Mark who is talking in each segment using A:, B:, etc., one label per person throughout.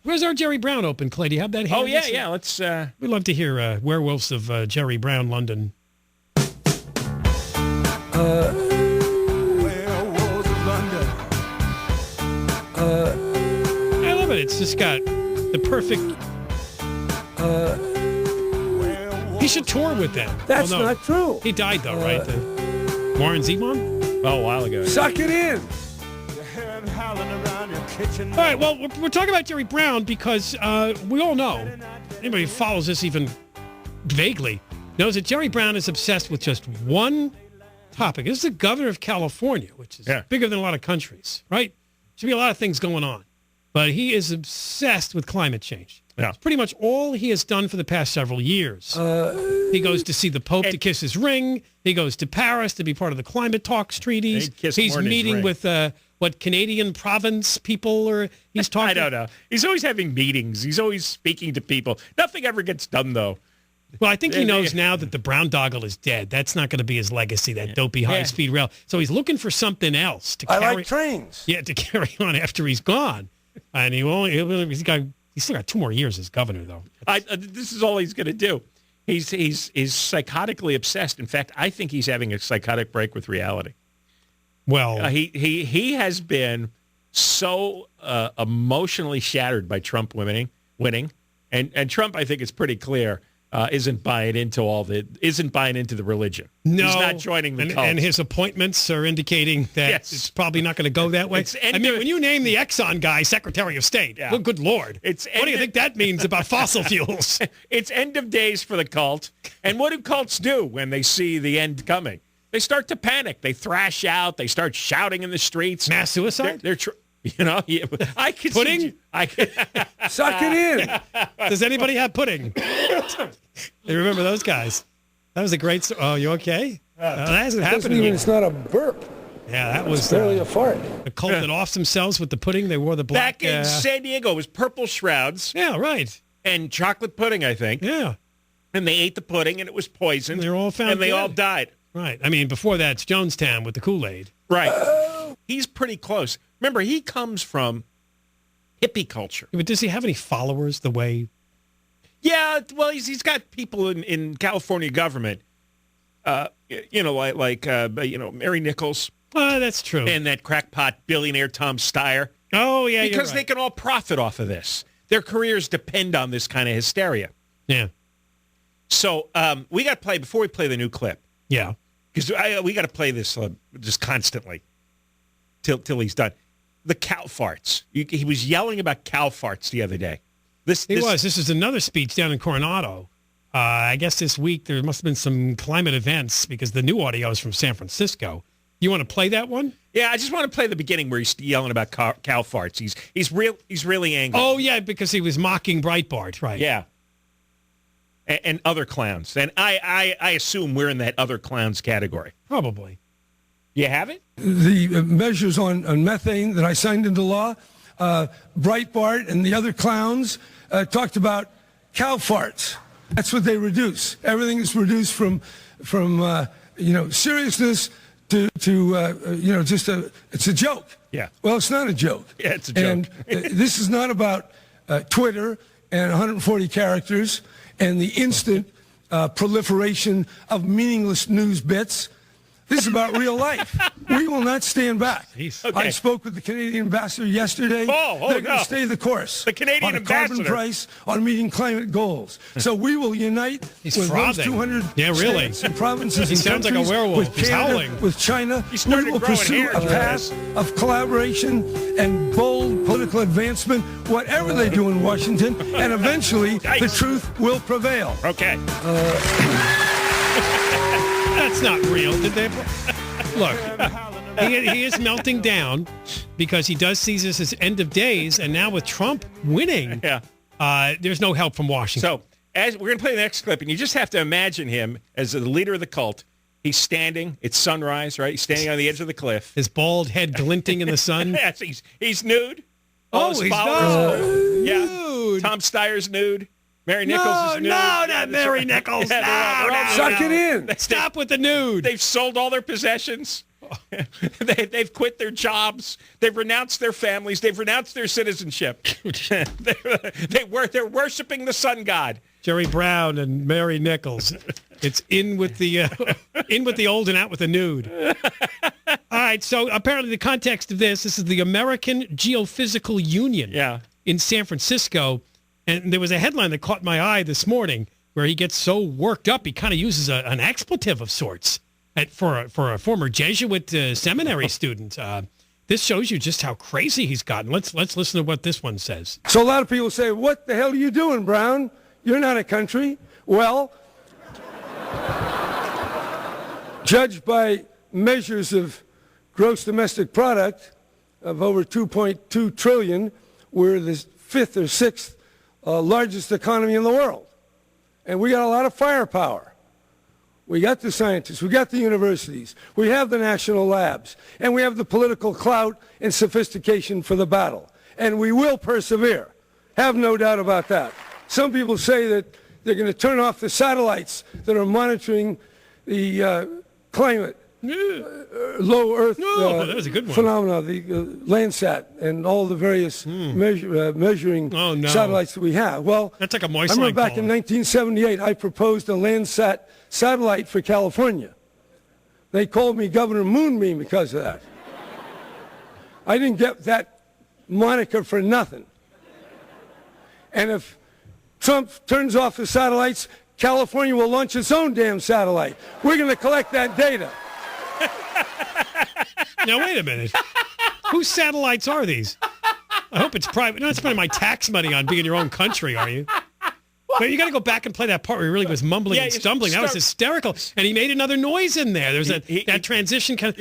A: Where's our Jerry Brown open, Clay? Do you have that handy?
B: Oh, yeah. Let's.
A: We'd love to hear Werewolves of Jerry Brown, London.
C: Werewolves of London.
A: I love it. It's just got the perfect. He should tour with them.
C: That's
A: Oh, no.
C: not true.
A: He died, though, right? Warren Zevon?
B: Oh, a while ago.
C: Suck it in.
A: All right, well, we're talking about Jerry Brown because we all know, anybody who follows this even vaguely, knows that Jerry Brown is obsessed with just one topic. This is the governor of California, which is bigger than a lot of countries, right? Should be a lot of things going on. But he is obsessed with climate change.
B: Yeah.
A: It's pretty much all he has done for the past several years. He goes to see the Pope to kiss his ring. He goes to Paris to be part of the climate talks treaties. He's meeting with what Canadian province people or he's talking.
B: I don't know. He's always having meetings. He's always speaking to people. Nothing ever gets done, though.
A: Well, I think he knows now that the brown doggle is dead. That's not going to be his legacy, that dopey high-speed rail. So he's looking for something else to carry.
C: I like trains.
A: Yeah, to carry on after he's gone. And he's still got 2 more years as governor, though.
B: This is all he's going to do. He's psychotically obsessed. In fact, I think he's having a psychotic break with reality.
A: Well,
B: he has been so emotionally shattered by Trump winning, and Trump, I think it's pretty clear, isn't buying into the religion.
A: No,
B: he's not joining the cult.
A: And his appointments are indicating that it's probably not going to go that way. When you name the Exxon guy Secretary of State, well, good Lord, what do you think that means about fossil fuels?
B: It's end of days for the cult. And what do cults do when they see the end coming? They start to panic. They thrash out. They start shouting in the streets.
A: Mass suicide?
B: I could
A: pudding.
C: Suck it in.
A: Does anybody have pudding? You remember those guys? That was a great story. Oh, you okay? That hasn't happened yet.
C: It's not a burp.
A: Yeah, that was
C: It's barely a fart.
A: a cult that offed themselves with the pudding. They wore the black.
B: Back in San Diego, it was purple shrouds.
A: Yeah, right.
B: And chocolate pudding, I think.
A: Yeah.
B: And they ate the pudding, and it was poisoned.
A: They're all found
B: and they
A: dead.
B: all died.
A: Right. I mean, before that, it's Jonestown with the Kool-Aid.
B: Right. He's pretty close. Remember, he comes from hippie culture.
A: Yeah, but does he have any followers the way?
B: Yeah, well, he's got people in California government, like Mary Nichols.
A: That's true.
B: And that crackpot billionaire Tom Steyer.
A: Oh, yeah,
B: because
A: you're
B: they
A: right.
B: can all profit off of this. Their careers depend on this kind of hysteria.
A: Yeah.
B: So we got to play, before we play the new clip,
A: Yeah.
B: because we got to play this just constantly till he's done. The cow farts. He was yelling about cow farts the other day. This
A: is another speech down in Coronado. I guess this week there must have been some climate events because the new audio is from San Francisco. You want to play that one?
B: Yeah, I just want to play the beginning where he's yelling about cow farts. He's really angry.
A: Oh, yeah, because he was mocking Breitbart, right?
B: Yeah. And other clowns. And I assume we're in that other clowns category.
A: Probably.
B: You have it?
D: The measures on methane that I signed into law, Breitbart and the other clowns talked about cow farts. That's what they reduce. Everything is reduced from seriousness to it's a joke.
B: Yeah.
D: Well, it's not a joke.
B: Yeah, it's a joke.
D: And this is not about Twitter and 140 characters and the instant proliferation of meaningless news bits. This is about real life. We will not stand back.
A: Jeez.
B: Okay.
D: I spoke with the Canadian ambassador yesterday. They're going to stay the course.
B: The Canadian
D: on a carbon
B: ambassador.
D: price, on meeting climate goals. So we will unite
A: He's
D: with those
A: frothing.
D: 200
A: Yeah, really.
D: states and provinces
A: He
D: and
A: sounds like a
D: countries,
A: werewolf.
D: with
A: He's
D: Canada,
A: howling.
D: with China.
B: He started
D: We will
B: growing
D: pursue
B: hair,
D: a path
B: Travis.
D: of collaboration and bold political advancement, whatever they do in Washington, and eventually the
B: Yikes.
D: truth will prevail.
B: Okay.
A: That's not real. Did they? Look, he is melting down because he does see this as end of days, and now with Trump winning, there's no help from Washington.
B: So as we're going to play the next clip, and you just have to imagine him as the leader of the cult. He's standing. It's sunrise, right? He's standing on the edge of the cliff.
A: His bald head glinting in the sun.
B: Yes, he's nude.
A: Oh,
B: All his
A: he's
B: followers
A: nude.
B: Yeah.
A: Nude.
B: Tom Steyer's nude. Mary Nichols is nude.
A: No,
B: Yeah,
A: not
B: that's
A: Mary
B: right.
A: Nichols.
B: Yeah, they're all
A: No,
B: nude.
C: Suck it in.
A: Stop with the nude.
B: They've sold all their possessions. They've quit their jobs. They've renounced their families. They've renounced their citizenship. They're worshiping the sun god.
A: Jerry Brown and Mary Nichols. It's in with the old and out with the nude. All right, so apparently the context of this is the American Geophysical Union in San Francisco. And there was a headline that caught my eye this morning where he gets so worked up, he kind of uses an expletive of sorts for a former Jesuit seminary student. This shows you just how crazy he's gotten. Let's listen to what this one says.
D: So a lot of people say, what the hell are you doing, Brown? You're not a country. Well, judged by measures of gross domestic product of over 2.2 trillion, we're the fifth or sixth largest economy in the world. And we got a lot of firepower. We got the scientists, we got the universities, we have the national labs, and we have the political clout and sophistication for the battle. And we will persevere. Have no doubt about that. Some people say that they're going to turn off the satellites that are monitoring the climate, low Earth
A: that was a good one.
D: phenomena, the Landsat, and all the various measuring satellites that we have. Well,
A: that's like a moist
D: I remember
A: line
D: back in 1978, I proposed a Landsat satellite for California. They called me Governor Moonbeam because of that. I didn't get that moniker for nothing. And if Trump turns off the satellites, California will launch its own damn satellite. We're going to collect that data.
A: Now, wait a minute. Whose satellites are these? I hope it's private. You're not spending my tax money on being your own country, are you? But you got to go back and play that part where he really was mumbling and stumbling. That was hysterical. And he made another noise in there. There's that transition kind of...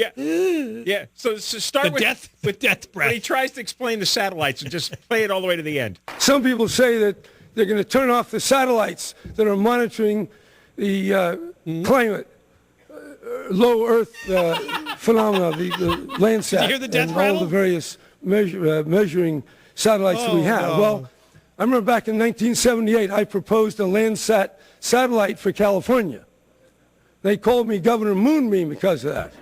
B: Yeah. So start
A: with death breath.
B: When he tries to explain the satellites and just play it all the way to the end.
D: Some people say that they're going to turn off the satellites that are monitoring the climate, low Earth phenomena, the Landsat,
A: Did you hear the death
D: and
A: rattle?
D: all the various measuring satellites that we have. Well, I remember back in 1978, I proposed a Landsat satellite for California. They called me Governor Moonbeam because of that.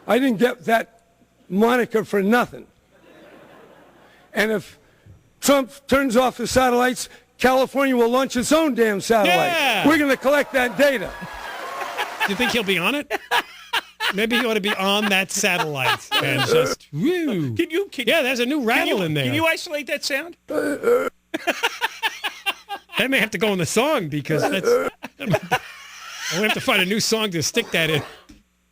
D: I didn't get that moniker for nothing. And if Trump turns off the satellites, California will launch its own damn satellite.
A: Yeah.
D: We're going to collect that data.
A: Do you think he'll be on it? Maybe he ought to be on that satellite and just woo.
B: Yeah,
A: there's a new rattle in there.
B: Can you isolate that sound?
A: That may have to go in the song because we'll have to find a new song to stick that in.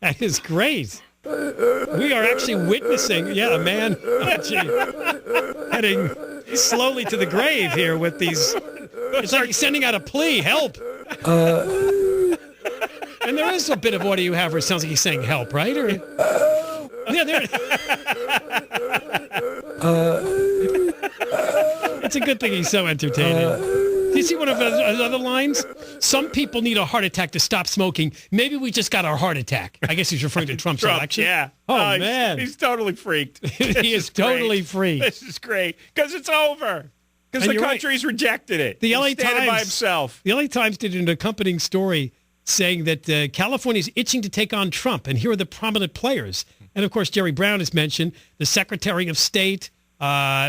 A: That is great. We are actually witnessing, a man heading slowly to the grave here with these. It's like he's sending out a plea, help. And there is a bit of audio you have where it sounds like he's saying help, right? Or, there. It's a good thing he's so entertaining. Do you see one of his other lines? Some people need a heart attack to stop smoking. Maybe we just got our heart attack. I guess he's referring to Trump's election.
B: Yeah.
A: Oh, man.
B: He's totally freaked.
A: He is totally freaked.
B: This is great. Because it's over. Because the country's rejected it.
A: The LA
B: He's standing
A: Times
B: by himself.
A: The LA Times did an accompanying story saying that California's itching to take on Trump, and here are the prominent players. And, of course, Jerry Brown is mentioned, the Secretary of State,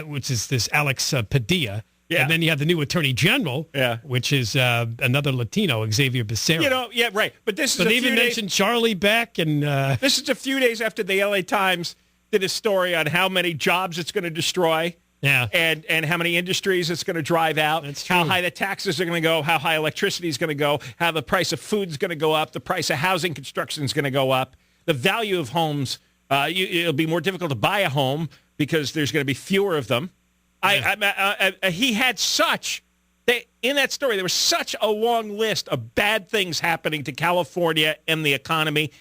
A: which is this Alex Padilla.
B: Yeah.
A: And then you have the new Attorney General, which is another Latino, Xavier Becerra.
B: Right. But this is
A: But they even mentioned Charlie Beck. And
B: this is a few days after the LA Times did a story on how many jobs it's going to destroy.
A: Yeah.
B: And how many industries it's going to drive out,
A: That's true.
B: how high the taxes are going to go, how high electricity is going to go, how the price of food is going to go up, the price of housing construction is going to go up, the value of homes. It'll be more difficult to buy a home because there's going to be fewer of them. He had in that story, there was such a long list of bad things happening to California and the economy.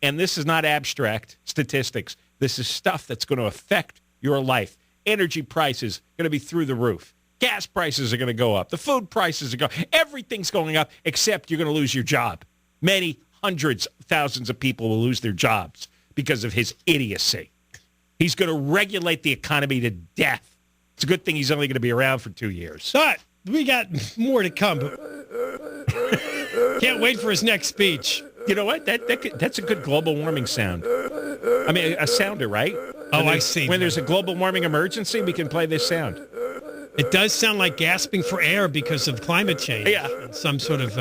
B: And this is not abstract statistics. This is stuff that's going to affect your life. Energy prices going to be through the roof. Gas prices are going to go up. The food prices are going. Everything's going up except you're going to lose your job. Many hundreds of thousands of people will lose their jobs because of his idiocy. He's going to regulate the economy to death. It's a good thing he's only going to be around for 2 years.
A: but we got more to come. Can't wait for his next speech.
B: You know what? That's a good global warming sound. I mean, a sounder, right?
A: Oh, I see.
B: When there's a global warming emergency, we can play this sound.
A: It does sound like gasping for air because of climate change.
B: Yeah.
A: Some sort of...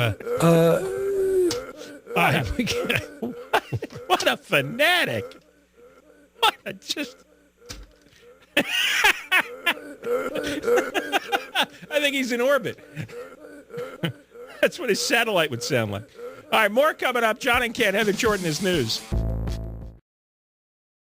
B: What a fanatic. What a just... I think he's in orbit. That's what his satellite would sound like. All right, more coming up. John and Ken, Heather Jordan is news.